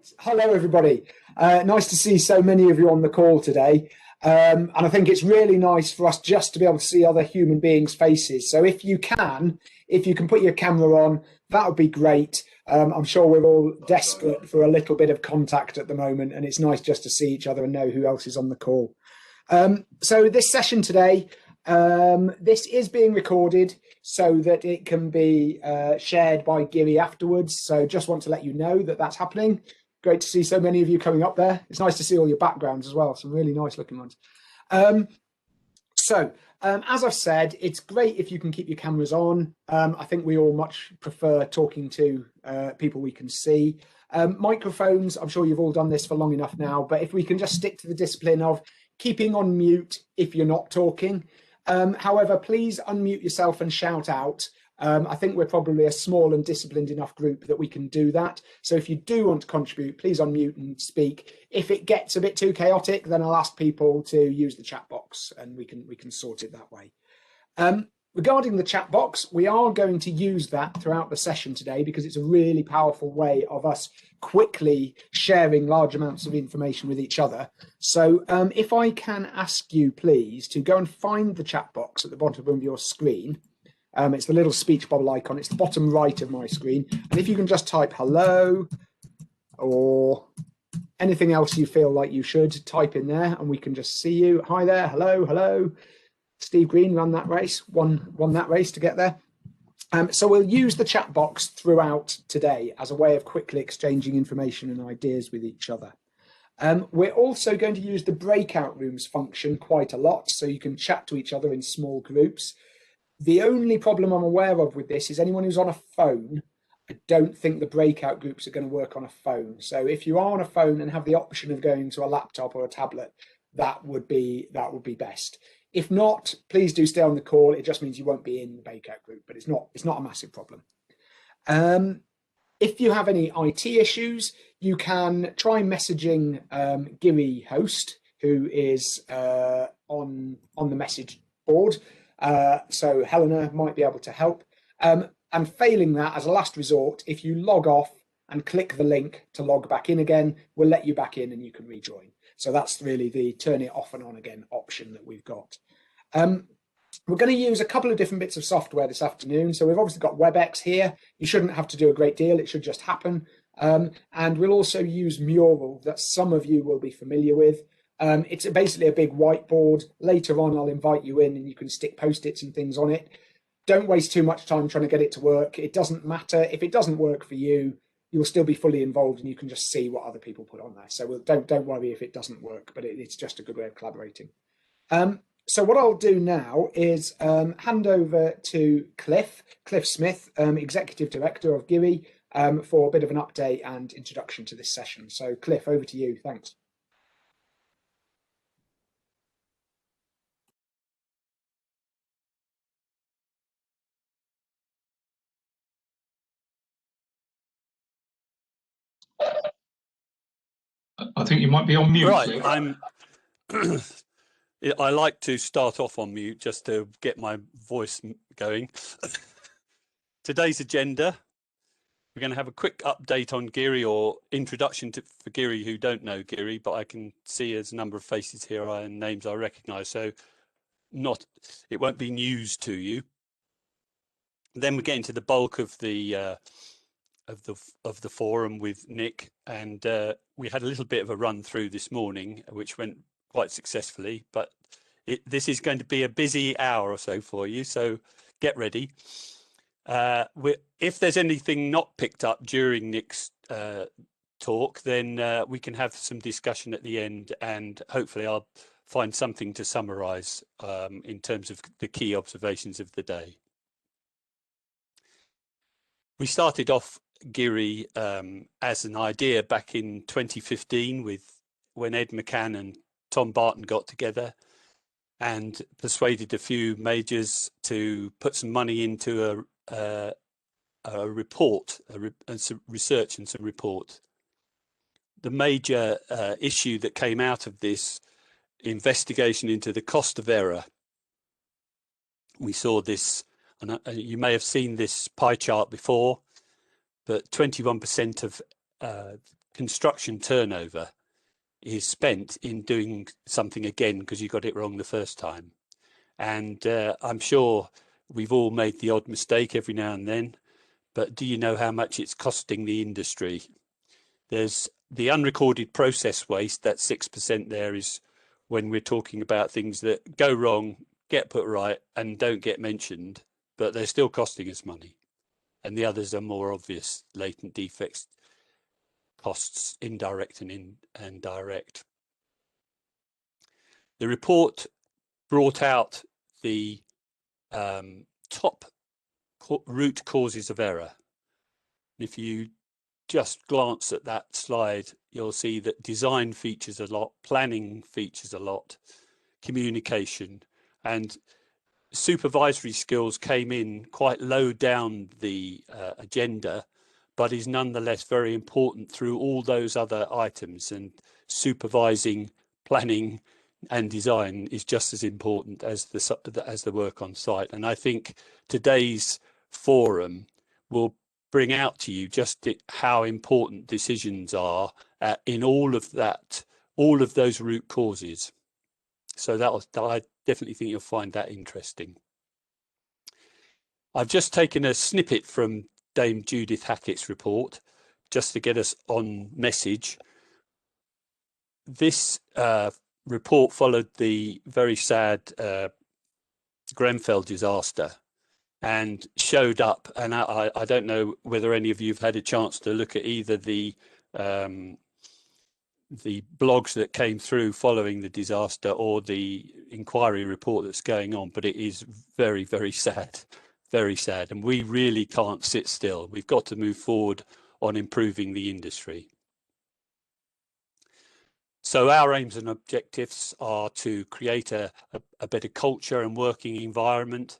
Right. Hello, everybody. Nice to see so many of you on the call today. And I think it's really nice for us just to be able to see other human beings' faces. So if you can put your camera on, that would be great. I'm sure we're all desperate for a little bit of contact at the moment, and it's nice just to see each other and know who else is on the call. So this session today, this is being recorded so that it can be shared by GIRI afterwards. So just want to let you know that that's happening. Great to see so many of you coming up there. It's nice to see all your backgrounds as well, some really nice looking ones. As I've said, it's great if you can keep your cameras on. I think we all much prefer talking to people we can see. Microphones, I'm sure you've all done this for long enough now, but if we can just stick to the discipline of keeping on mute if you're not talking. However, please unmute yourself and shout out. I think we're probably a small and disciplined enough group that we can do that. So if you do want to contribute, please unmute and speak. If it gets a bit too chaotic, then I'll ask people to use the chat box and we can sort it that way. Regarding the chat box, we are going to use that throughout the session today because it's a really powerful way of us quickly sharing large amounts of information with each other. So if I can ask you, please, to go and find the chat box at the bottom of your screen. It's the little speech bubble icon. It's the bottom right of my screen. And if you can just type hello or anything else you feel like you should type in there and we can just see you. Hi there. Hello. Hello. Steve Green ran that race, won that race to get there. So we'll use the chat box throughout today as a way of quickly exchanging information and ideas with each other. We're also going to use the breakout rooms function quite a lot, so you can chat to each other in small groups. The only problem I'm aware of with this is anyone who's on a phone. I don't think the breakout groups are going to work on a phone. So if you are on a phone and have the option of going to a laptop or a tablet, that would be best. If not, please do stay on the call. It just means you won't be in the breakout group, but it's not a massive problem. If you have any IT issues, you can try messaging GIRI host, who is on the message board. So Helena might be able to help. And failing that, as a last resort, if you log off and click the link to log back in again, we'll let you back in and you can rejoin. So that's really the turn it off and on again option that we've got. We're going to use a couple of different bits of software this afternoon. So we've obviously got WebEx here. You shouldn't have to do a great deal. It should just happen. And we'll also use Mural that some of you will be familiar with. It's basically a big whiteboard. Later on, I'll invite you in and you can stick Post-its and things on it. Don't waste too much time trying to get it to work. It doesn't matter. If it doesn't work for you, you'll still be fully involved and you can just see what other people put on there. So don't worry if it doesn't work, but it's just a good way of collaborating. So what I'll do now is hand over to Cliff Smith, Executive Director of GIRI, for a bit of an update and introduction to this session. So Cliff, over to you. Thanks. I think you might be on mute. Right, I like to start off on mute just to get my voice going. Today's agenda, we're going to have a quick update on GIRI, or introduction for GIRI who don't know GIRI, but I can see there's a number of faces here and names I recognise, so it won't be news to you. Then we get into the bulk of the forum with Nick, and we had a little bit of a run through this morning, which went quite successfully, but this is going to be a busy hour or so for you, so get ready. If there's anything not picked up during Nick's talk, then we can have some discussion at the end, and hopefully I'll find something to summarize in terms of the key observations of the day. We started off GIRI as an idea back in 2015 when Ed McCann and Tom Barton got together and persuaded a few majors to put some money into a report, some research and some report. The major issue that came out of this investigation into the cost of error, we saw this, and you may have seen this pie chart before, but 21% of construction turnover is spent in doing something again because you got it wrong the first time. And I'm sure we've all made the odd mistake every now and then, but do you know how much it's costing the industry? There's the unrecorded process waste, that 6% there is when we're talking about things that go wrong, get put right, and don't get mentioned, but they're still costing us money. And the others are more obvious, latent defects, costs, indirect and direct. The report brought out the top root causes of error. If you just glance at that slide, you'll see that design features a lot, planning features a lot, communication, and supervisory skills came in quite low down the agenda, but is nonetheless very important through all those other items. And supervising, planning and design is just as important as the work on site. And I think today's forum will bring out to you just how important decisions are in all of those root causes. So I definitely think you'll find that interesting. I've just taken a snippet from Dame Judith Hackett's report just to get us on message. This report followed the very sad Grenfell disaster and showed up, and I don't know whether any of you have had a chance to look at either the blogs that came through following the disaster or the inquiry report that's going on, but it is very, very sad, and we really can't sit still. We've got to move forward on improving the industry. So our aims and objectives are to create a better culture and working environment.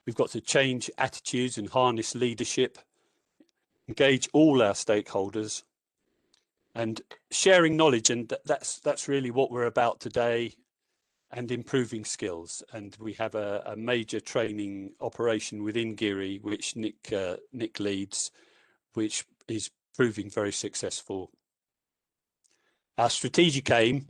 We've got to change attitudes and harness leadership, engage all our stakeholders, and sharing knowledge. And that's really what we're about today, and improving skills. And we have a major training operation within GIRI, which Nick leads, which is proving very successful. Our strategic aim,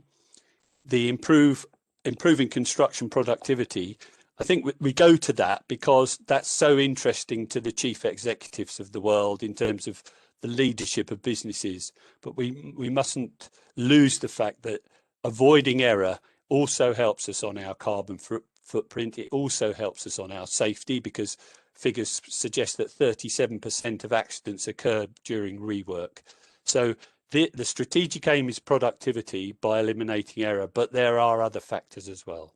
the improving construction productivity, I think we go to that because that's so interesting to the chief executives of the world in terms of the leadership of businesses. But we mustn't lose the fact that avoiding error also helps us on our carbon footprint. It also helps us on our safety, because figures suggest that 37% of accidents occurred during rework. So the strategic aim is productivity by eliminating error, but there are other factors as well.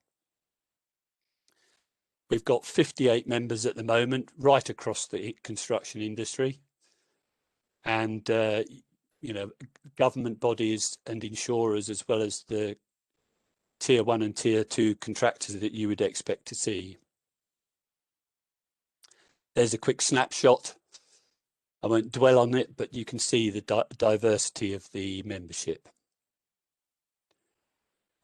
We've got 58 members at the moment, right across the construction industry, and government bodies and insurers, as well as the tier 1 and tier 2 contractors that you would expect to see. There's a quick snapshot. I won't dwell on it, but you can see the diversity of the membership.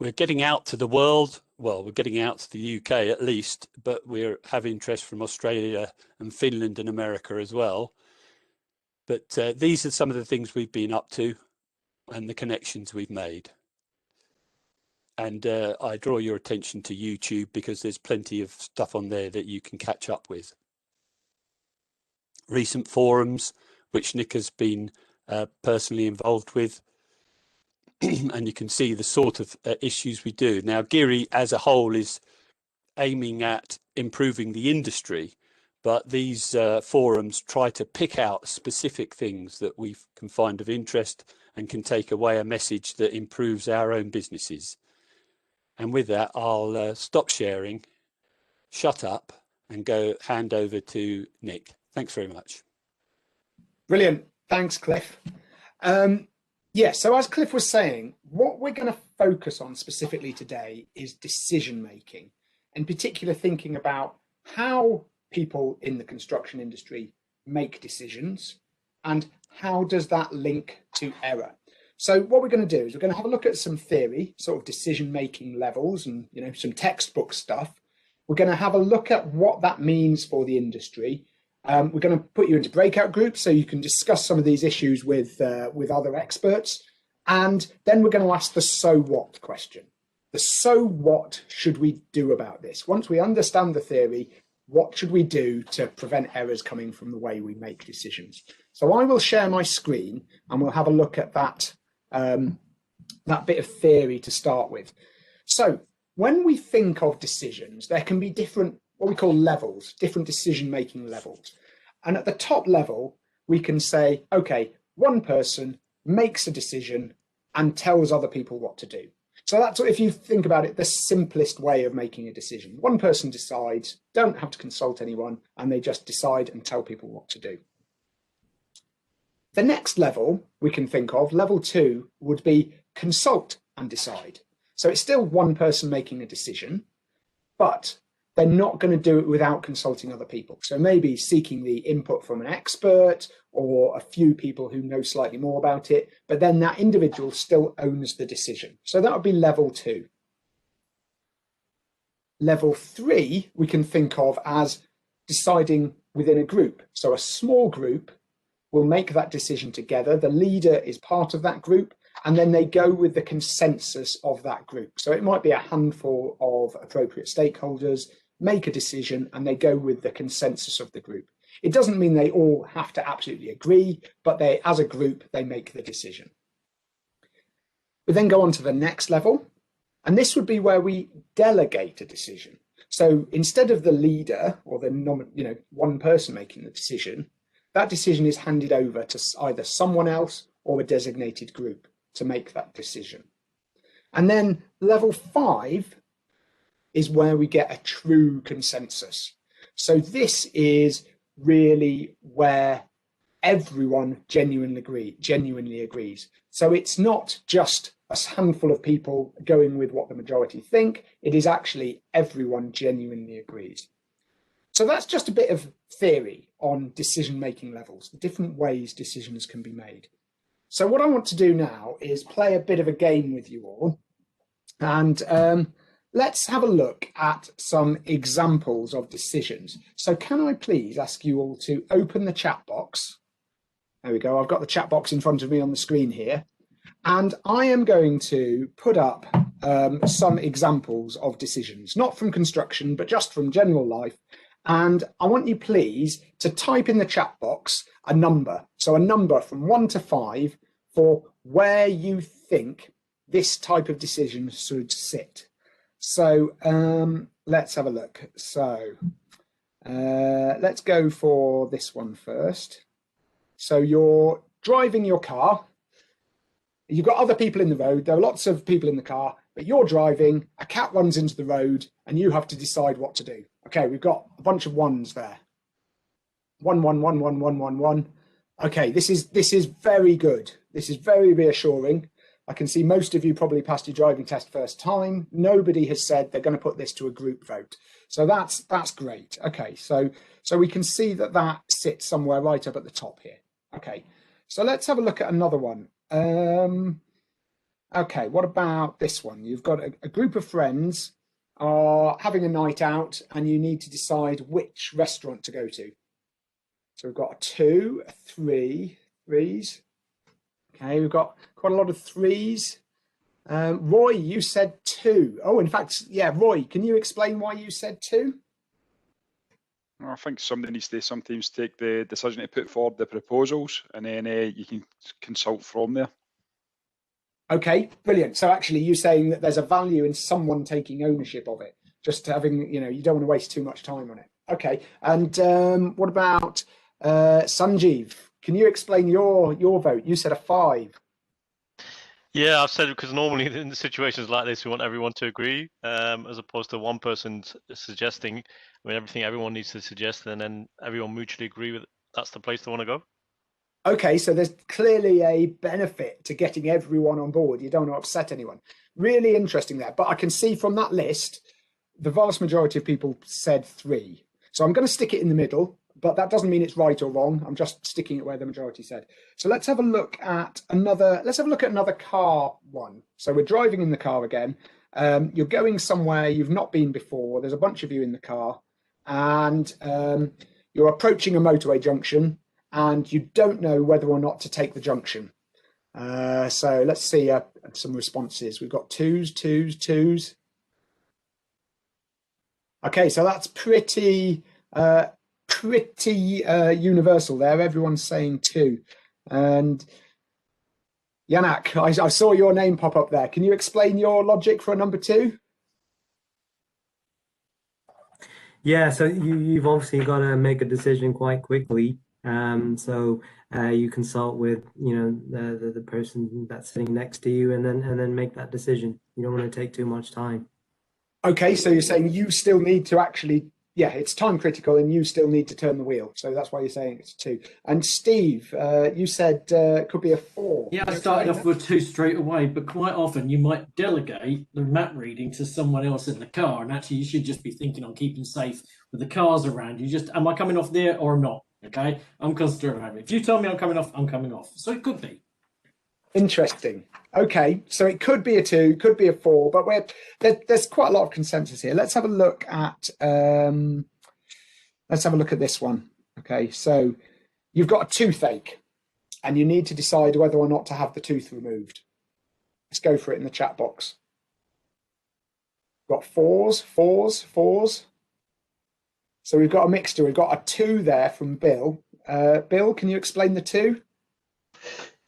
We're getting out to the world. Well, we're getting out to the UK at least, but we have interest from Australia and Finland and America as well. But these are some of the things we've been up to and the connections we've made. And I draw your attention to YouTube because there's plenty of stuff on there that you can catch up with. Recent forums, which Nick has been personally involved with, and you can see the sort of issues we do. Now, GIRI as a whole is aiming at improving the industry, but these forums try to pick out specific things that we can find of interest and can take away a message that improves our own businesses. And with that, I'll stop sharing, shut up, and go hand over to Nick. Thanks very much. Brilliant. Thanks, Cliff. Yeah, so as Cliff was saying, what we're going to focus on specifically today is decision making, in particular thinking about how people in the construction industry make decisions and how does that link to error. So what we're going to do is we're going to have a look at some theory, sort of decision making levels, and some textbook stuff. We're going to have a look at what that means for the industry. We're going to put you into breakout groups so you can discuss some of these issues with other experts. And then we're going to ask the so what question. The so what should we do about this? Once we understand the theory, what should we do to prevent errors coming from the way we make decisions? So I will share my screen and we'll have a look at that, that bit of theory to start with. So when we think of decisions, there can be different, what we call levels, different decision-making levels. And at the top level, we can say, okay, one person makes a decision and tells other people what to do. So that's, if you think about it, the simplest way of making a decision. One person decides, don't have to consult anyone, and they just decide and tell people what to do. The next level we can think of, level 2, would be consult and decide. So it's still one person making a decision, but they're not going to do it without consulting other people. So maybe seeking the input from an expert or a few people who know slightly more about it, but then that individual still owns the decision. So that would be level 2. Level 3 we can think of as deciding within a group. So a small group will make that decision together. The leader is part of that group, and then they go with the consensus of that group. So it might be a handful of appropriate stakeholders, make a decision, and they go with the consensus of the group. It doesn't mean they all have to absolutely agree, but they, as a group, they make the decision. We then go on to the next level, and this would be where we delegate a decision. So instead of the leader or the one person making the decision, that decision is handed over to either someone else or a designated group to make that decision. And then level 5 is where we get a true consensus. So this is really where everyone genuinely agrees. So it's not just a handful of people going with what the majority think, it is actually everyone genuinely agrees. So that's just a bit of theory on decision-making levels, the different ways decisions can be made. So what I want to do now is play a bit of a game with you all, and let's have a look at some examples of decisions. So can I please ask you all to open the chat box? There we go, I've got the chat box in front of me on the screen here, and I am going to put up some examples of decisions, not from construction, but just from general life. And I want you please to type in the chat box a number. So a number from 1 to 5 for where you think this type of decision should sit. So let's have a look. So let's go for this one first. So you're driving your car. You've got other people in the road. There are lots of people in the car, but you're driving, a cat runs into the road and you have to decide what to do. Okay, we've got a bunch of ones there. 1, 1, 1, 1, 1, 1, 1. Okay, this is very good. This is very reassuring. I can see most of you probably passed your driving test first time. Nobody has said they're going to put this to a group vote. So that's great. Okay, so we can see that that sits somewhere right up at the top here. Okay, so let's have a look at another one. Okay, what about this one? You've got a group of friends are having a night out and you need to decide which restaurant to go to. So we've got a 2, a 3, threes. Okay, we've got quite a lot of threes. Roy, you said 2. Oh, in fact, yeah, Roy, can you explain why you said 2? I think somebody needs to sometimes take the decision to put forward the proposals, and then you can consult from there. Okay, brilliant. So actually you're saying that there's a value in someone taking ownership of it, just having, you don't want to waste too much time on it. Okay, and what about Sanjeev? Can you explain your vote? You said a 5. Yeah, I've said because normally in situations like this, we want everyone to agree, as opposed to one person suggesting. I mean, everyone needs to suggest, and then everyone mutually agree with it. That's the place they want to go. Okay, so there's clearly a benefit to getting everyone on board. You don't want to upset anyone. Really interesting there. But I can see from that list, the vast majority of people said 3. So I'm going to stick it in the middle, but that doesn't mean it's right or wrong. I'm just sticking it where the majority said. So let's have a look at another car one. So we're driving in the car again. You're going somewhere you've not been before. There's a bunch of you in the car, and you're approaching a motorway junction and you don't know whether or not to take the junction. So let's see some responses. We've got twos. Okay, so that's pretty universal there. Everyone's saying 2. And Yanak, I saw your name pop up there. Can you explain your logic for a number 2? Yeah, so you've obviously got to make a decision quite quickly. So you consult with the person that's sitting next to you, and then make that decision. You don't want to take too much time. Okay, so you're saying you still need to actually, it's time critical, and you still need to turn the wheel. So that's why you're saying it's 2. And Steve, you said it could be a 4. Yeah, I started off with 2 straight away, but quite often you might delegate the map reading to someone else in the car, and actually you should just be thinking on keeping safe with the cars around you. Just, am I coming off there or not? Okay, I'm considering. If you tell me I'm coming off, I'm coming off. So it could be. Interesting. Okay, so it could be a 2, could be a 4, but there's quite a lot of consensus here. Let's have a look at this one. Okay, so you've got a toothache, and you need to decide whether or not to have the tooth removed. Let's go for it in the chat box. Got 4s. So we've got a mixture. We've got a 2 there from Bill. Bill, can you explain the 2?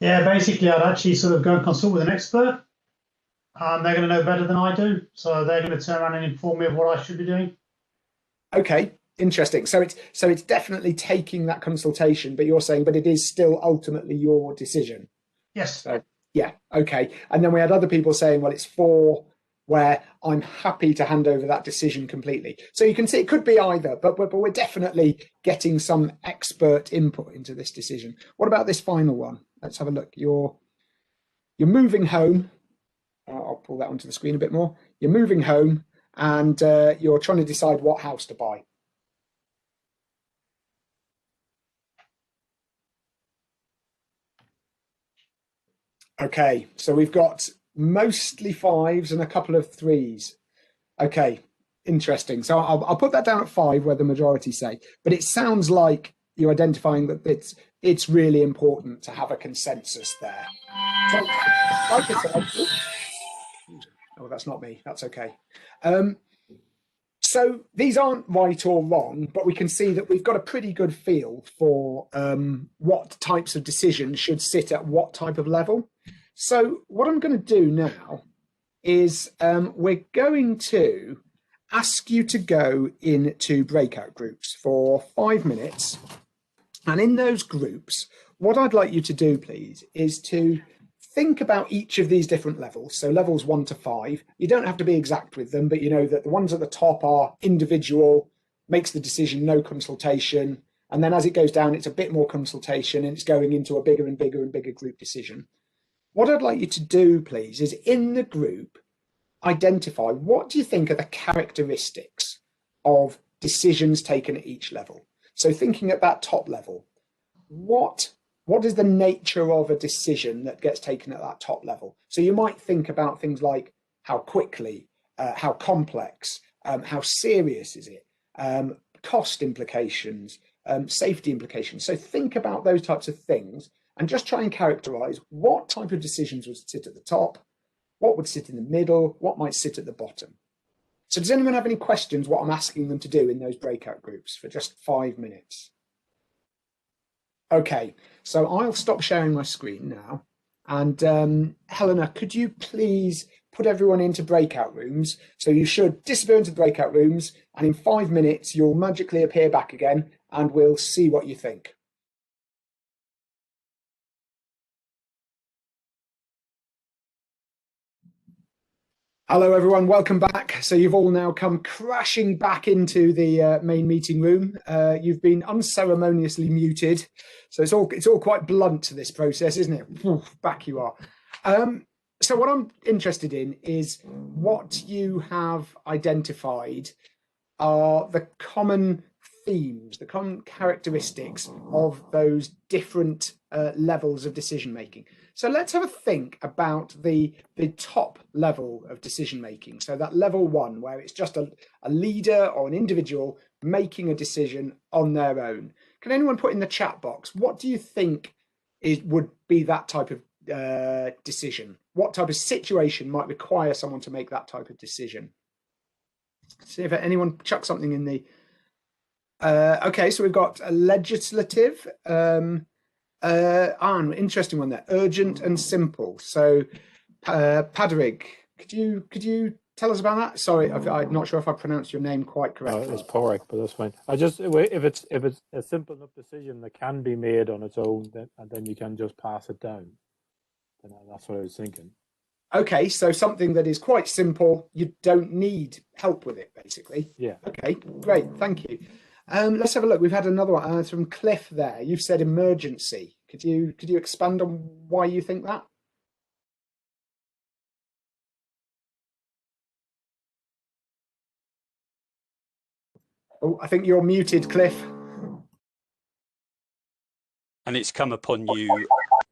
Yeah, basically, I'd actually sort of go and consult with an expert. They're going to know better than I do, so they're going to turn around and inform me of what I should be doing. Okay, interesting. So it's definitely taking that consultation, but you're saying, but it is still ultimately your decision. Yes. So, yeah. Okay. And then we had other people saying, well, it's 4, where I'm happy to hand over that decision completely. So you can see it could be either, but we're definitely getting some expert input into this decision. What about this final one? Let's have a look. You're moving home. I'll pull that onto the screen a bit more. You're moving home, and you're trying to decide what house to buy. Okay, so we've got mostly 5s and a couple of 3s. Okay, interesting. So I'll put that down at 5, where the majority say, but it sounds like you're identifying that it's really important to have a consensus there. So, like I said, oh, that's not me. That's okay. So these aren't right or wrong, but we can see that we've got a pretty good feel for what types of decisions should sit at what type of level. So what I'm going to do now is we're going to ask you to go into breakout groups for 5 minutes. And in those groups, what I'd like you to do, please, is to think about each of these different levels. So levels 1 to 5, you don't have to be exact with them, but you know that the ones at the top are individual, makes the decision, no consultation. And then as it goes down, it's a bit more consultation, and it's going into a bigger and bigger and bigger group decision. What I'd like you to do, please, is in the group, identify what do you think are the characteristics of decisions taken at each level. So thinking at that top level, what is the nature of a decision that gets taken at that top level? So you might think about things like how quickly, how complex, how serious is it, cost implications, safety implications. So think about those types of things and just try and characterize what type of decisions would sit at the top, what would sit in the middle, what might sit at the bottom. So does anyone have any questions what I'm asking them to do in those breakout groups for just 5 minutes? Okay, so I'll stop sharing my screen now. And Helena, could you please put everyone into breakout rooms? So you should disappear into breakout rooms, and in 5 minutes, you'll magically appear back again, and we'll see what you think. Hello, everyone. Welcome back. So you've all now come crashing back into the main meeting room. You've been unceremoniously muted. So it's all quite blunt, this process, isn't it? Oof, back you are. So what I'm interested in is what you have identified are the common themes, the common characteristics of those different levels of decision making. So let's have a think about the top level of decision making. So that level 1, where it's just a leader or an individual making a decision on their own. Can anyone put in the chat box, what do you think would be that type of decision? What type of situation might require someone to make that type of decision? See if anyone chuck something in the... okay, so we've got a legislative, interesting one there, urgent and simple. So Padraig, could you tell us about that? Sorry, I'm not sure if I pronounced your name quite correctly. It's Porrick, but that's fine. If it's a simple enough decision that can be made on its own, and then you can just pass it down. And that's what I was thinking. Okay, so something that is quite simple, you don't need help with it, basically. Yeah. Okay, great, thank you. Let's have a look. We've had another one from Cliff there. You've said emergency. Could you expand on why you think that? Oh, I think you're muted, Cliff. And it's come upon you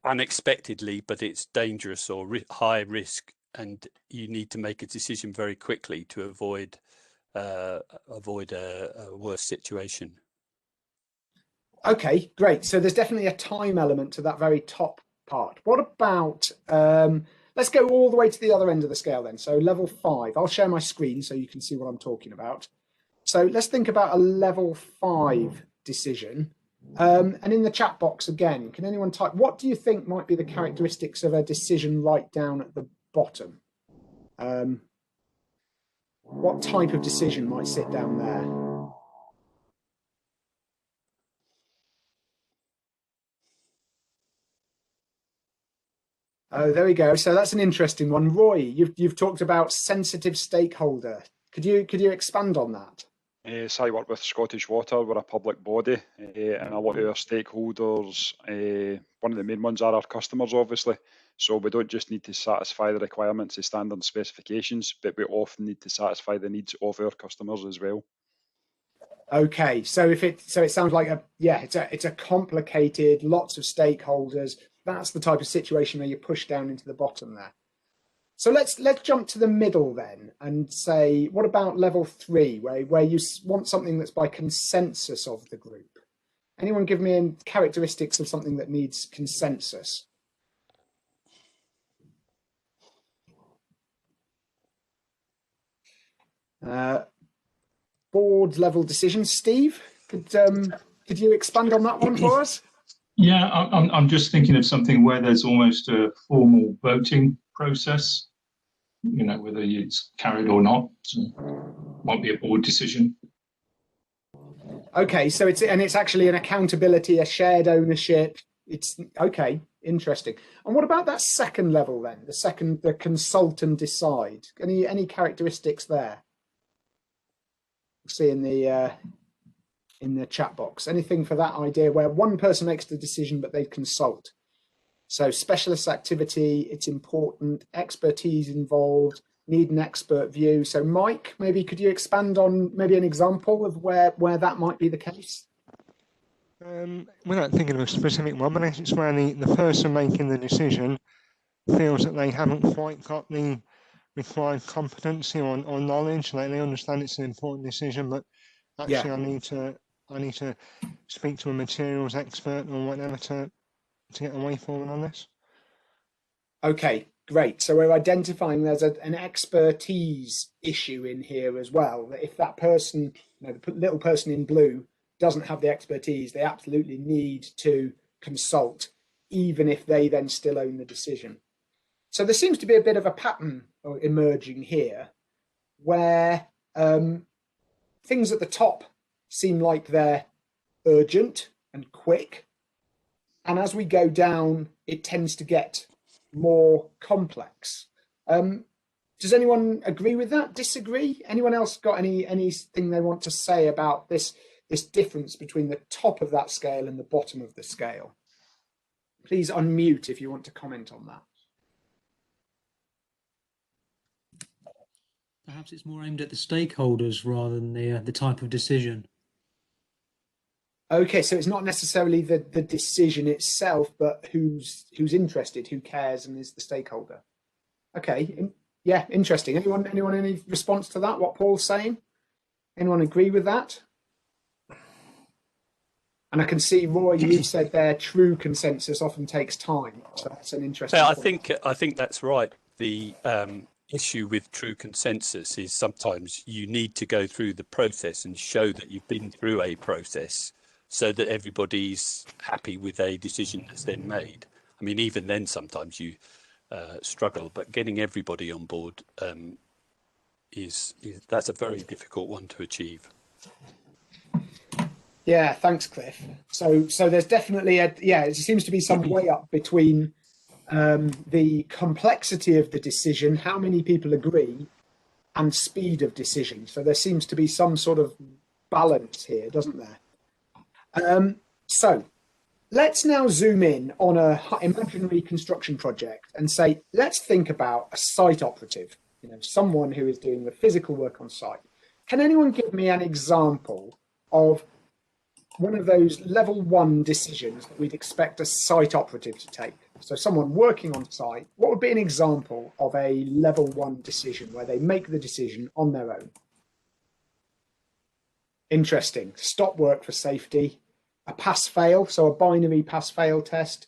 unexpectedly, but it's dangerous or high risk, and you need to make a decision very quickly to avoid a worse situation. Okay, great. So there's definitely a time element to that very top part. What about, let's go all the way to the other end of the scale then. So level 5, I'll share my screen so you can see what I'm talking about. So let's think about a level 5 decision. And in the chat box again, can anyone type, what do you think might be the characteristics of a decision right down at the bottom? What type of decision might sit down there? Oh, there we go. So that's an interesting one. Roy, you've talked about sensitive stakeholder. Could you expand on that? So I work with Scottish Water. We're a public body, and a lot of our stakeholders, one of the main ones are our customers, obviously. So we don't just need to satisfy the requirements of standard specifications, but we often need to satisfy the needs of our customers as well. Okay, so it sounds like it's a complicated, lots of stakeholders. That's the type of situation where you push down into the bottom there. So let's jump to the middle then and say, what about level 3, where you want something that's by consensus of the group? Anyone give me characteristics of something that needs consensus? Board level decisions. Steve, could you expand on that one for us? Yeah, I'm just thinking of something where there's almost a formal voting process, you know, whether it's carried or not. So might be a board decision. Okay, so it's actually an accountability, a shared ownership. It's okay, interesting. And what about that second level then? The consult and decide. Any characteristics there? See in the chat box. Anything for that idea where one person makes the decision but they consult? So specialist activity, it's important, expertise involved, need an expert view. So Mike, maybe could you expand on maybe an example of where that might be the case? Without thinking of a specific one, but it's where the person making the decision feels that they haven't quite got the required competency or knowledge. Like they understand it's an important decision, but actually I need to speak to a materials expert or whatever to get a way forward on this. Okay, great. So we're identifying there's an expertise issue in here as well. That if that person, the little person in blue, doesn't have the expertise, they absolutely need to consult, even if they then still own the decision. So there seems to be a bit of a pattern emerging here where things at the top seem like they're urgent and quick. And as we go down, it tends to get more complex. Does anyone agree with that? Disagree? Anyone else got anything they want to say about this difference between the top of that scale and the bottom of the scale? Please unmute if you want to comment on that. Perhaps it's more aimed at the stakeholders rather than the type of decision. Okay, so it's not necessarily the decision itself, but who's interested, who cares, and is the stakeholder. Okay, yeah, interesting. Anyone any response to that? What Paul's saying? Anyone agree with that? And I can see, Roy, you said there true consensus often takes time. So that's an interesting point. I think that's right. The issue with true consensus is sometimes you need to go through the process and show that you've been through a process so that everybody's happy with a decision that's then made. I mean, even then, sometimes you struggle, but getting everybody on board that's a very difficult one to achieve. Yeah, thanks, Cliff. So there's definitely it seems to be some way up between the complexity of the decision, how many people agree, and speed of decision. So there seems to be some sort of balance here, doesn't there? So let's now zoom in on a imaginary construction project and say, let's think about a site operative, someone who is doing the physical work on site. Can anyone give me an example of one of those level 1 decisions that we'd expect a site operative to take? So someone working on site, what would be an example of a level 1 decision where they make the decision on their own? Interesting. Stop work for safety, a pass-fail, so a binary pass-fail test.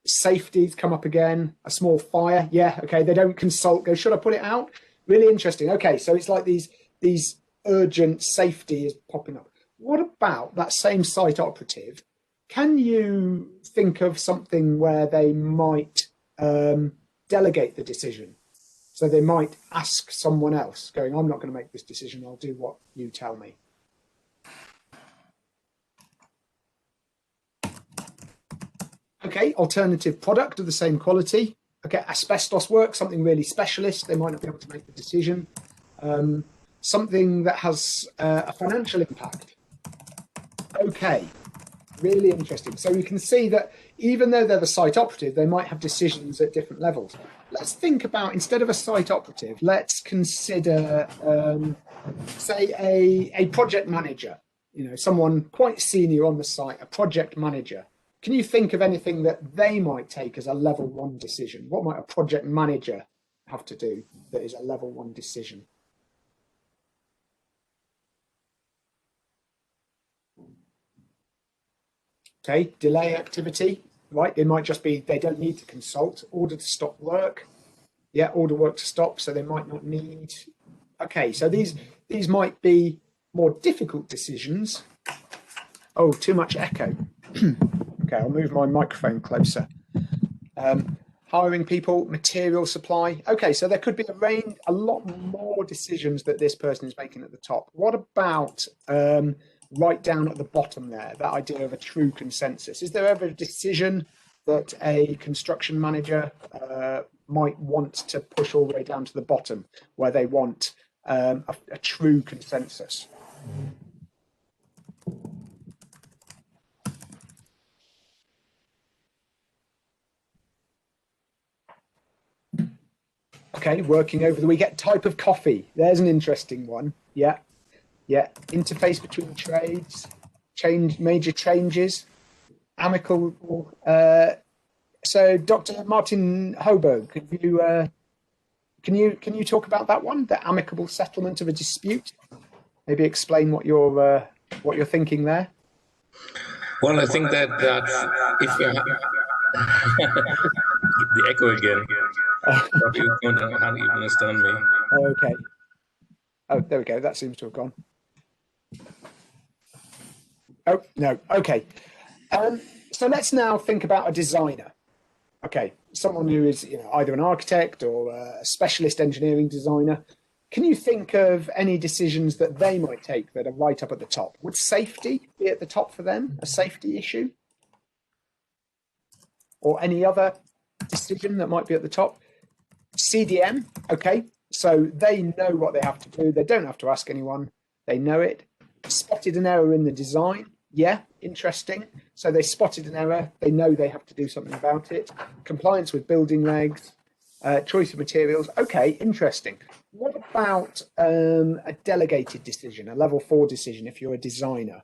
Safety's come up again, a small fire. Yeah, okay, they don't consult, go, should I put it out? Really interesting. Okay, so it's like these urgent safety is popping up. What about that same site operative? Can you think of something where they might delegate the decision? So they might ask someone else, going, I'm not going to make this decision, I'll do what you tell me. Okay, alternative product of the same quality. Okay, asbestos work, something really specialist, they might not be able to make the decision. Something that has a financial impact. Okay, really interesting. So you can see that even though they're the site operative, they might have decisions at different levels. Let's think about, instead of a site operative, let's consider, say, a project manager, someone quite senior on the site, a project manager. Can you think of anything that they might take as a level 1 decision? What might a project manager have to do that is a level 1 decision? Okay, delay activity, right? It might just be they don't need to consult. Order to stop work. Yeah, order work to stop, so they might not need. Okay, so these might be more difficult decisions. Oh, too much echo. Okay, I'll move my microphone closer. Hiring people, material supply. Okay, so there could be a lot more decisions that this person is making at the top. What about right down at the bottom there, that idea of a true consensus? Is there ever a decision that a construction manager might want to push all the way down to the bottom where they want a true consensus? Okay, working over the weekend. Type of coffee. There's an interesting one. Yeah. Interface between trades, major changes, amicable. So, Dr. Martin Hoberg, can you talk about that one? The amicable settlement of a dispute. Maybe explain what you're thinking there. Well, I think that if you the echo again. You can't even understand me. Okay. Oh, there we go. That seems to have gone. Oh, no. Okay. So let's now think about a designer. Okay. Someone who is either an architect or a specialist engineering designer. Can you think of any decisions that they might take that are right up at the top? Would safety be at the top for them? A safety issue? Or any other decision that might be at the top? CDM, okay, so they know what they have to do. They don't have to ask anyone. They know it. Spotted an error in the design. Yeah, interesting. So they spotted an error. They know they have to do something about it. Compliance with building regs, choice of materials. Okay, interesting. What about a delegated decision, a level 4 decision if you're a designer?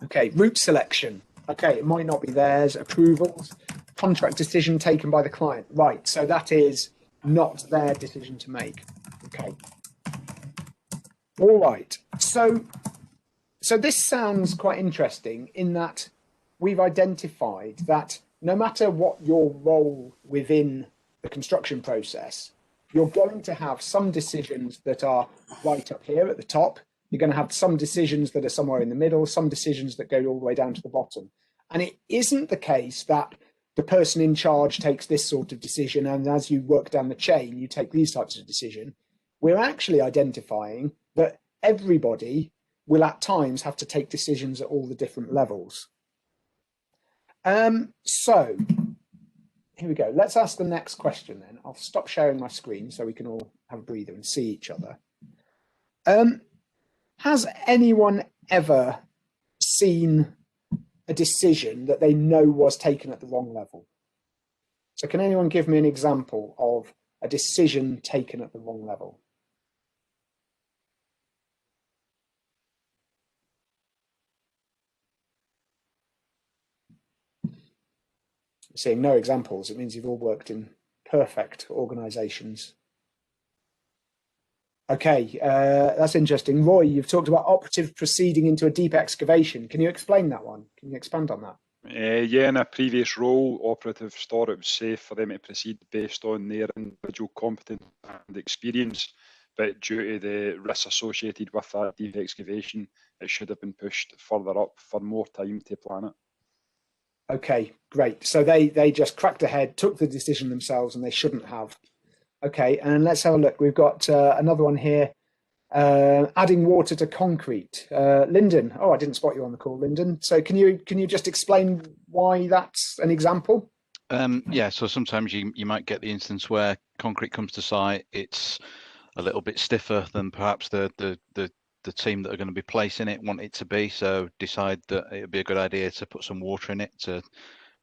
Okay, route selection. Okay, it might not be theirs. Approvals, contract decision taken by the client. Right, so that is not their decision to make. Okay. All right. So this sounds quite interesting in that we've identified that no matter what your role within the construction process, you're going to have some decisions that are right up here at the top. You're going to have some decisions that are somewhere in the middle, some decisions that go all the way down to the bottom. And it isn't the case that the person in charge takes this sort of decision, and as you work down the chain, you take these types of decision. We're actually identifying that everybody will at times have to take decisions at all the different levels. So here we go. Let's ask the next question then. I'll stop sharing my screen so we can all have a breather and see each other. Has anyone ever seen a decision that they know was taken at the wrong level? So can anyone give me an example of a decision taken at the wrong level? Seeing no examples, it means you've all worked in perfect organizations. Okay, that's interesting. Roy, you've talked about operative proceeding into a deep excavation. Can you explain that one? Can you expand on that? Yeah, in a previous role, operatives thought it was safe for them to proceed based on their individual competence and experience, but due to the risks associated with that deep excavation, it should have been pushed further up for more time to plan it. Okay, great. So they just cracked ahead, took the decision themselves, and they shouldn't have. Okay, and let's have a look. We've got another one here. Adding water to concrete. Lyndon. Oh, I didn't spot you on the call, Lyndon. So can you just explain why that's an example? Yeah, so sometimes you might get the instance where concrete comes to site, it's a little bit stiffer than perhaps the team that are going to be placing it want it to be, so decide that it would be a good idea to put some water in it to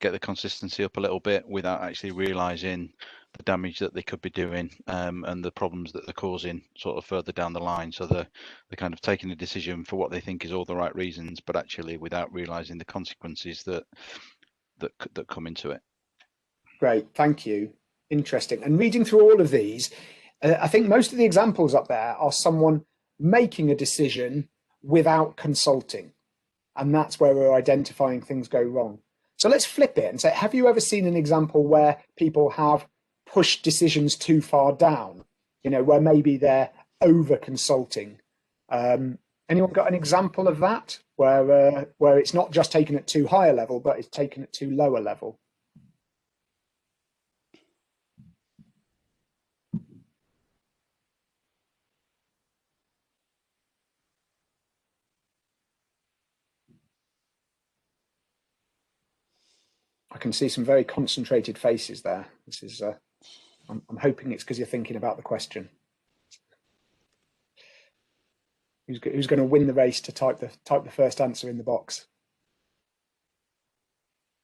get the consistency up a little bit without actually realizing the damage that they could be doing and the problems that they're causing sort of further down the line. So they're kind of taking a decision for what they think is all the right reasons, but actually without realizing the consequences that come into it. Great, thank you. Interesting. And reading through all of these, I think most of the examples up there are someone making a decision without consulting. And that's where we're identifying things go wrong. So let's flip it and say, have you ever seen an example where people have pushed decisions too far down? You know, where maybe they're over consulting. Anyone got an example of that where it's not just taken at too high a level, but it's taken at too low a level? I can see some very concentrated faces there. This is, I'm hoping it's because you're thinking about the question. Who's going to win the race to type the first answer in the box?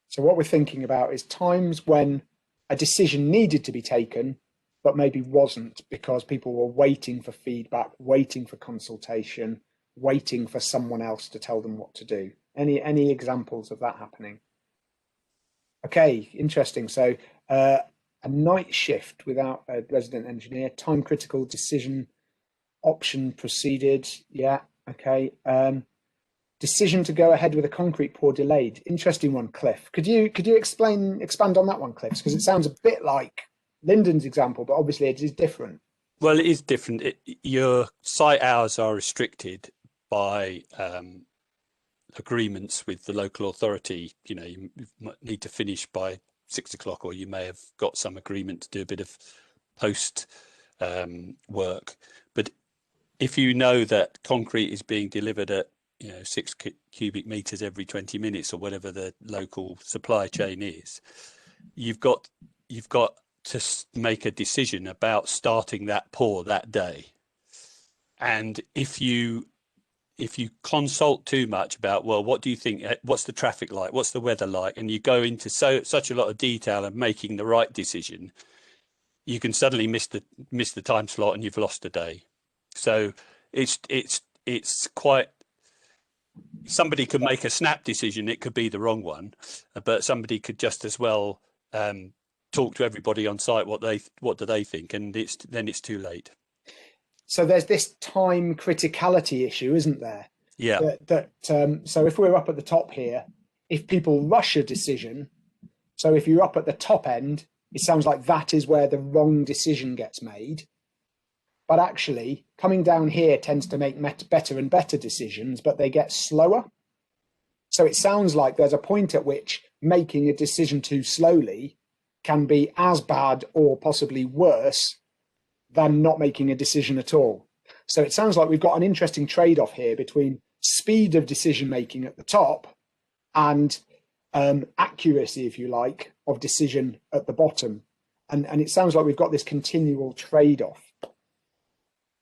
So what we're thinking about is times when a decision needed to be taken, but maybe wasn't because people were waiting for feedback, waiting for consultation, waiting for someone else to tell them what to do. Any examples of that happening? Okay, interesting. So a night shift without a resident engineer, time critical decision option proceeded. Yeah, okay. Decision to go ahead with a concrete pour delayed. Interesting one, Cliff. Could you expand on that one, Cliff? Because it sounds a bit like Lyndon's example, but obviously it is different. Well, it is different. Your site hours are restricted by agreements with the local authority. You know, you need to finish by 6 o'clock, or you may have got some agreement to do a bit of post work. But if you know that concrete is being delivered at 6 cubic meters every 20 minutes or whatever the local supply chain is, you've got to make a decision about starting that pour that day. And if you consult too much about, well, what do you think, what's the traffic like, what's the weather like, and you go into such a lot of detail and making the right decision, you can suddenly miss the time slot and you've lost a day. So it's quite, somebody could make a snap decision, it could be the wrong one, but somebody could just as well talk to everybody on site what do they think, and then it's too late. So there's this time criticality issue, isn't there? Yeah. So if we're up at the top here, if people rush a decision, so if you're up at the top end, it sounds like that is where the wrong decision gets made. But actually, coming down here tends to make better and better decisions, but they get slower. So it sounds like there's a point at which making a decision too slowly can be as bad or possibly worse than not making a decision at all. So it sounds like we've got an interesting trade-off here between speed of decision making at the top and accuracy, if you like, of decision at the bottom. And it sounds like we've got this continual trade-off.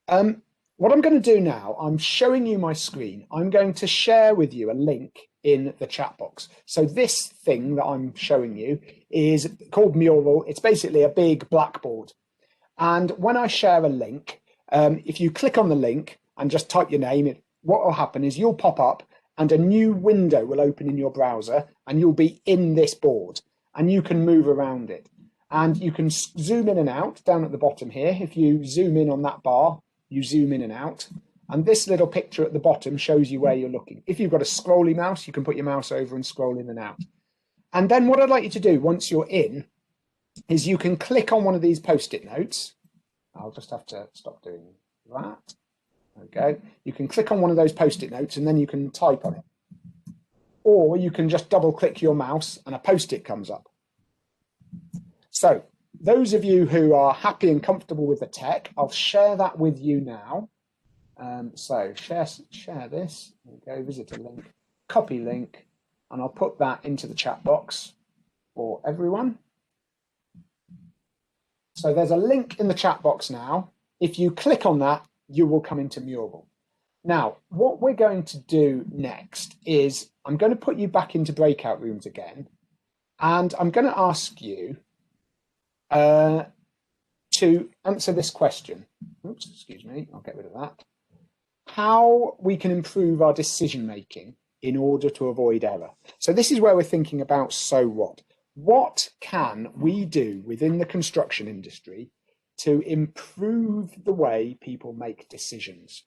What I'm going to do now, I'm showing you my screen. I'm going to share with you a link in the chat box. So this thing that I'm showing you is called Mural. It's basically a big blackboard. And when I share a link, if you click on the link and just type your name, what will happen is you'll pop up and a new window will open in your browser and you'll be in this board and you can move around it. And you can zoom in and out down at the bottom here. If you zoom in on that bar, you zoom in and out. And this little picture at the bottom shows you where you're looking. If you've got a scrolly mouse, you can put your mouse over and scroll in and out. And then what I'd like you to do once you're in is you can click on one of these post-it notes. I'll just have to stop doing that. Okay. You can click on one of those post-it notes and then you can type on it. Or you can just double click your mouse and a post-it comes up. So those of you who are happy and comfortable with the tech, I'll share that with you now. So share this, go visit a link, copy link, and I'll put that into the chat box for everyone. So there's a link in the chat box now. If you click on that, you will come into Mural. Now, what we're going to do next is I'm going to put you back into breakout rooms again, and I'm going to ask you to answer this question. Oops, excuse me, I'll get rid of that. How we can improve our decision making in order to avoid error. So this is where we're thinking about so what. What can we do within the construction industry to improve the way people make decisions?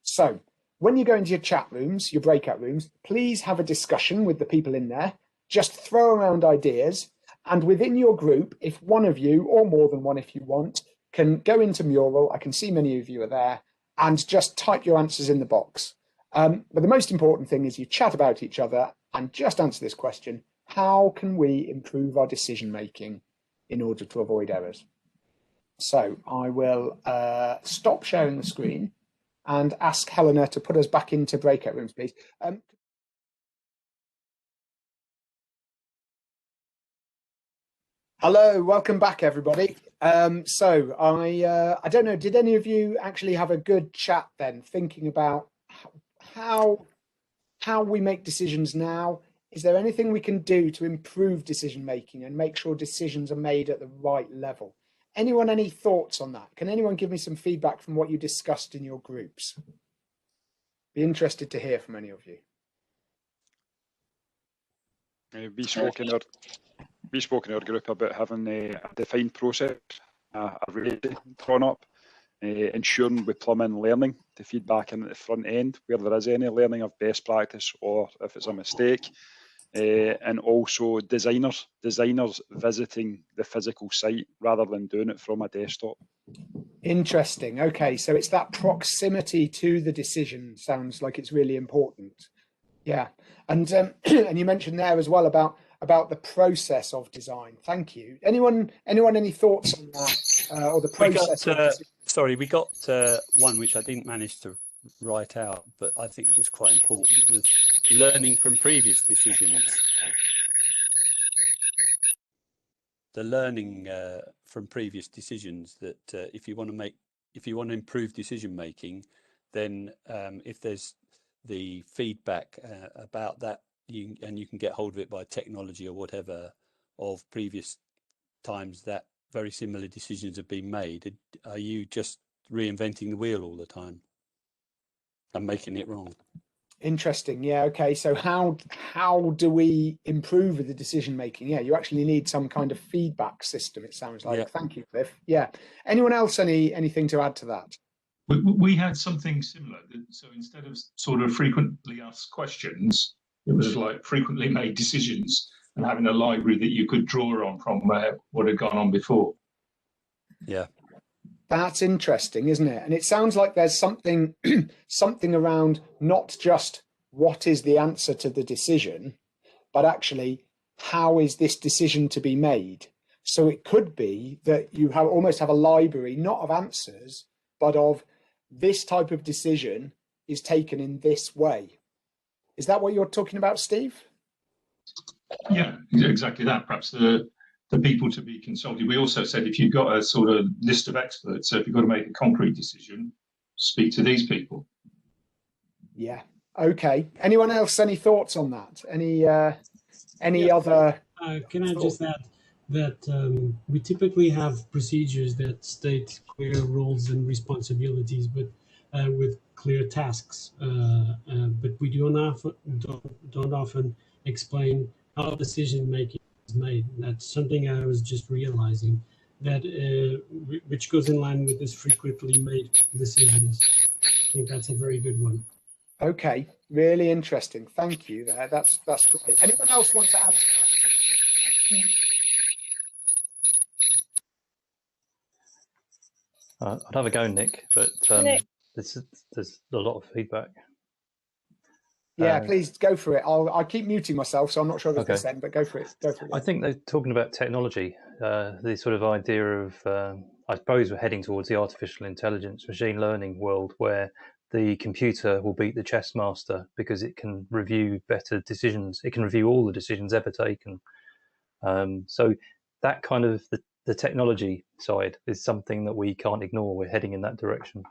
So when you go into your chat rooms, your breakout rooms, please have a discussion with the people in there. Just throw around ideas. And within your group, if one of you, or more than one if you want, can go into Mural, I can see many of you are there, and just type your answers in the box. But the most important thing is you chat about each other and just answer this question: how can we improve our decision making in order to avoid errors? So I will stop sharing the screen and ask Helena to put us back into breakout rooms, please. Hello, welcome back, everybody. So I don't know, did any of you actually have a good chat then, thinking about how we make decisions now? Is there anything we can do to improve decision making and make sure decisions are made at the right level? Anyone, any thoughts on that? Can anyone give me some feedback from what you discussed in your groups? Be interested to hear from any of you. We spoke in our group about having a defined process, a rating drawn up, ensuring we plumb in learning to feedback in at the front end where there is any learning of best practice or if it's a mistake, and also designers visiting the physical site rather than doing it from a desktop. Interesting. Okay, so it's that proximity to the decision sounds like it's really important. Yeah, and and you mentioned there as well about the process of design. Thank you. Anyone any thoughts on that or the process? We got one which I didn't manage to write out, but I think was quite important, was learning from previous decisions. The learning from previous decisions that if you want to improve decision making, then if there's the feedback about that, you can get hold of it by technology or whatever of previous times that very similar decisions have been made. Are you just reinventing the wheel all the time and making it wrong? Interesting. Yeah. Okay. So how do we improve the decision making? Yeah, you actually need some kind of feedback system, it sounds like. Yeah. Thank you, Cliff. Yeah. Anyone else anything to add to that? We had something similar. So instead of sort of frequently asked questions, it was like frequently made decisions, and having a library that you could draw on from what had gone on before. Yeah. That's interesting, isn't it? And it sounds like there's something something around not just what is the answer to the decision, but actually how is this decision to be made? So it could be that you almost have a library, not of answers, but of this type of decision is taken in this way. Is that what you're talking about, Steve? Yeah, exactly that. Perhaps the people to be consulted. We also said if you've got a sort of list of experts, so if you've got to make a concrete decision, speak to these people. Yeah. Okay. Anyone else? Any thoughts on that? Any other? Can I just add that we typically have procedures that state clear roles and responsibilities, but with clear tasks. But we don't often explain how decision making is made. That's something I was just realizing, that which goes in line with this frequently made decisions. I think that's a very good one. Okay, really interesting. Thank you. That's great. Anyone else want to add? I'd have a go, Nick, but there's a lot of feedback. Yeah, please go for it. I'll keep muting myself, so I'm not sure if it's this end, but go for it. Go for it. I think they're talking about technology, the sort of idea of, I suppose we're heading towards the artificial intelligence, machine learning world, where the computer will beat the chess master because it can review better decisions. It can review all the decisions ever taken. So that kind of the technology side is something that we can't ignore. We're heading in that direction.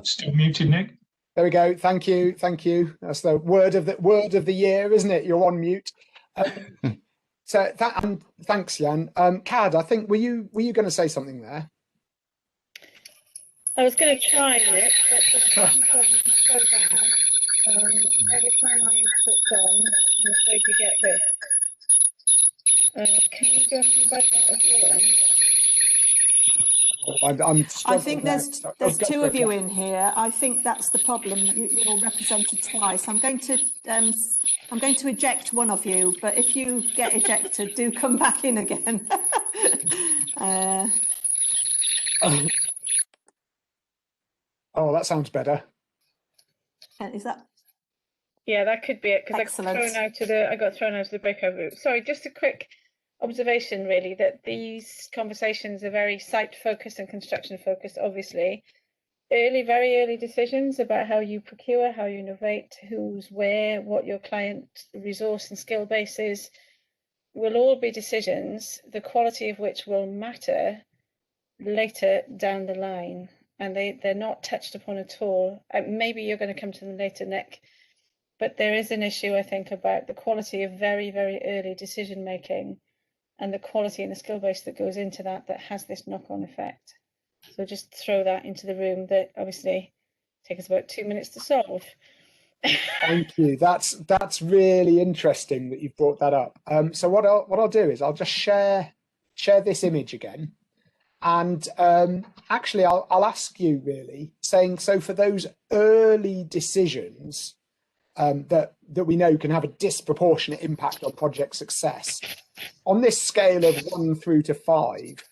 Still muted, Nick. There we go. Thank you. Thank you. That's the word of the year, isn't it? You're on mute. So that, and thanks, Jan. Cad, I think were you going to say something there? I was going to try, Nick, but the problem is so bad. Every time I switch on, I'm afraid to get this. Can you do anything about that as well? I think there's two of you in here. I think that's the problem. You're represented twice. I'm going to eject one of you, but if you get ejected, do come back in again. Oh, that sounds better. Is that? Yeah, that could be it, because I got thrown out of the breakout group. Sorry, just a quick observation, really, that these conversations are very site focused and construction focused. Obviously, very early decisions about how you procure, how you innovate, who's where, what your client resource and skill base is, will all be decisions, the quality of which will matter later down the line, and they're not touched upon at all. Maybe you're going to come to them later, Nick, but there is an issue, I think, about the quality of very early decision making and the quality and the skill base that goes into that has this knock-on effect. So just throw that into the room. That obviously takes us about 2 minutes to solve. Thank you. That's really interesting that you've brought that up. So what I'll do is I'll just share this image again, and actually I'll ask you, really, saying, so for those early decisions that we know can have a disproportionate impact on project success, on this scale of 1 through to 5,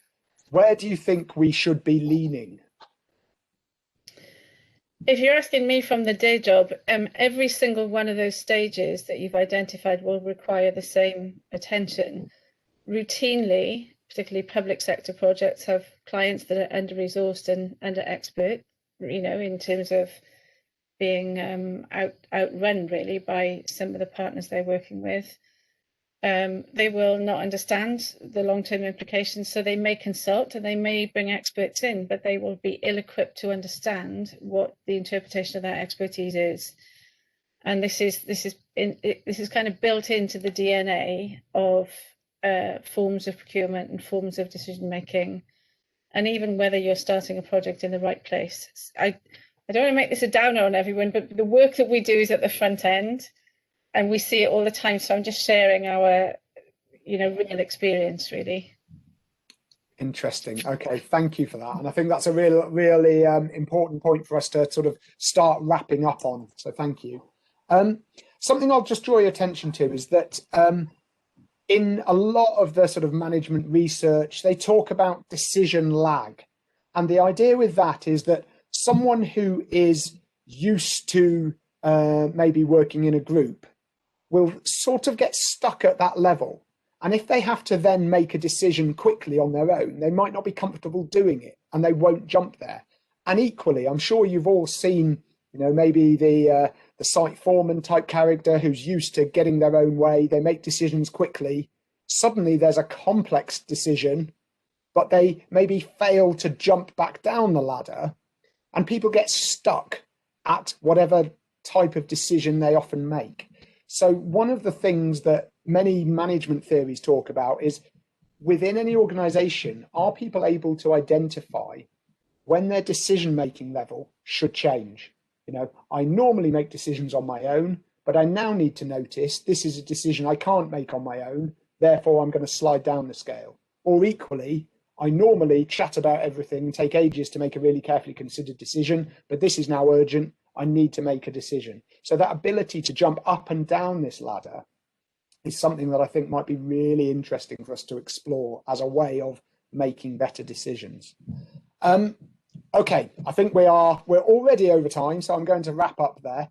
where do you think we should be leaning? If you're asking me from the day job, every single one of those stages that you've identified will require the same attention. Routinely, particularly public sector projects, have clients that are under-resourced and under-expert, in terms of being outrun, really, by some of the partners they're working with. They will not understand the long-term implications, so they may consult and they may bring experts in, but they will be ill-equipped to understand what the interpretation of that expertise is. And this is kind of built into the DNA of forms of procurement and forms of decision making, and even whether you're starting a project in the right place. I don't want to make this a downer on everyone, but the work that we do is at the front end, and we see it all the time. So I'm just sharing our, real experience, really. Interesting. Okay, thank you for that. And I think that's a really important point for us to sort of start wrapping up on. So thank you. Something I'll just draw your attention to is that in a lot of the sort of management research, they talk about decision lag. And the idea with that is that someone who is used to maybe working in a group will sort of get stuck at that level. And if they have to then make a decision quickly on their own, they might not be comfortable doing it and they won't jump there. And equally, I'm sure you've all seen, maybe the site foreman type character who's used to getting their own way. They make decisions quickly. Suddenly there's a complex decision, but they maybe fail to jump back down the ladder, and people get stuck at whatever type of decision they often make. So one of the things that many management theories talk about is, within any organization, are people able to identify when their decision-making level should change? I normally make decisions on my own, but I now need to notice this is a decision I can't make on my own, therefore I'm going to slide down the scale. Or equally, I normally chat about everything and take ages to make a really carefully considered decision, but this is now urgent, I need to make a decision. So that ability to jump up and down this ladder is something that I think might be really interesting for us to explore as a way of making better decisions. Okay, I think we're already over time, so I'm going to wrap up there.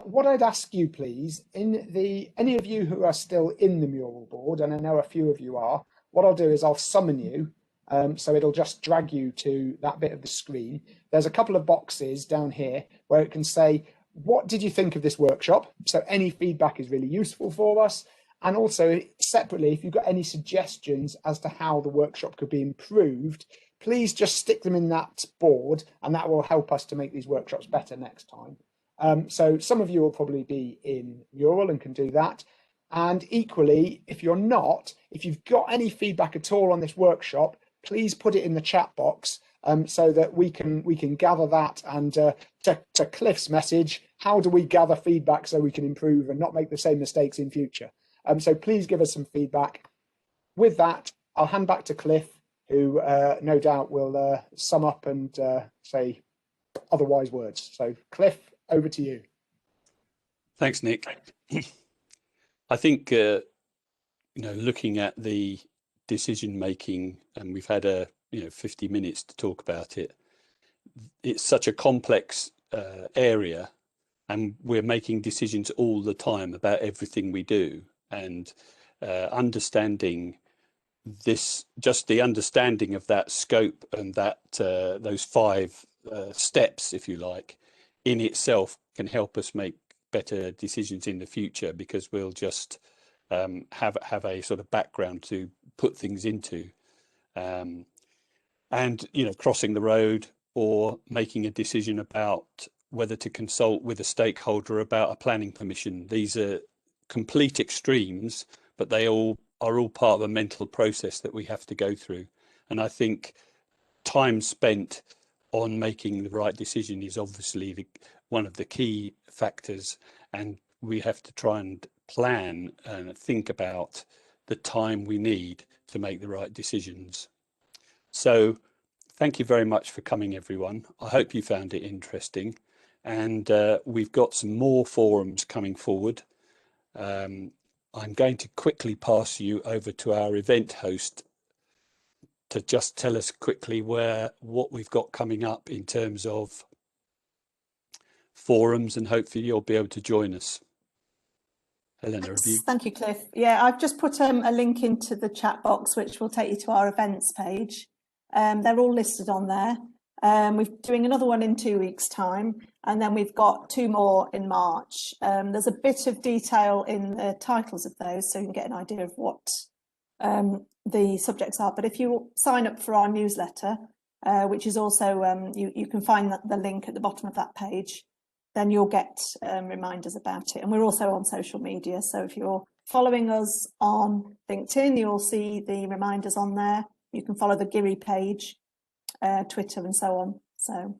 What I'd ask you, please, any of you who are still in the mural board, and I know a few of you are, what I'll do is I'll summon you, so it'll just drag you to that bit of the screen. There's a couple of boxes down here where it can say, what did you think of this workshop? So any feedback is really useful for us. And also separately, if you've got any suggestions as to how the workshop could be improved, please just stick them in that board, and that will help us to make these workshops better next time. So some of you will probably be in Mural and can do that. And equally, if you're not, if you've got any feedback at all on this workshop, please put it in the chat box so that we can gather that. And to Cliff's message, how do we gather feedback so we can improve and not make the same mistakes in future? So please give us some feedback. With that, I'll hand back to Cliff, who no doubt will sum up and say otherwise words. So Cliff, over to you. Thanks, Nick. I think, looking at the decision making, and we've had 50 minutes to talk about it. It's such a complex area, and we're making decisions all the time about everything we do. And understanding this, just the understanding of that scope and that those 5 steps, if you like, in itself can help us make better decisions in the future, because we'll just have a sort of background to put things into, and crossing the road or making a decision about whether to consult with a stakeholder about a planning permission. These are complete extremes, but they are all part of a mental process that we have to go through. And I think time spent on making the right decision is obviously one of the key factors, and we have to try and plan and think about the time we need to make the right decisions. So thank you very much for coming, everyone. I hope you found it interesting, and we've got some more forums coming forward. I'm going to quickly pass you over to our event host to just tell us quickly what we've got coming up in terms of forums, and hopefully you'll be able to join us. Helena, have you? Thank you, Cliff. Yeah, I've just put a link into the chat box, which will take you to our events page. They're all listed on there. We're doing another one in 2 weeks' time, and then we've got 2 more in March. There's a bit of detail in the titles of those, so you can get an idea of what the subjects are. But if you sign up for our newsletter, which is also, you can find the link at the bottom of that page, then you'll get reminders about it. And we're also on social media, so if you're following us on LinkedIn, you'll see the reminders on there. You can follow the GIRI page. Twitter and so on. So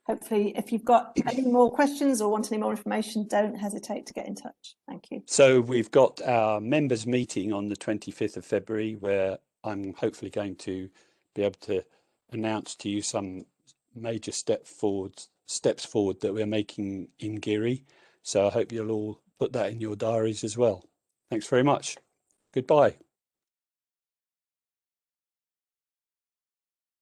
hopefully, if you've got any more questions or want any more information, don't hesitate to get in touch. Thank you. So we've got our members meeting on the 25th of February, where I'm hopefully going to be able to announce to you some major steps forward that we're making in GIRI. So I hope you'll all put that in your diaries as well. Thanks very much. Goodbye.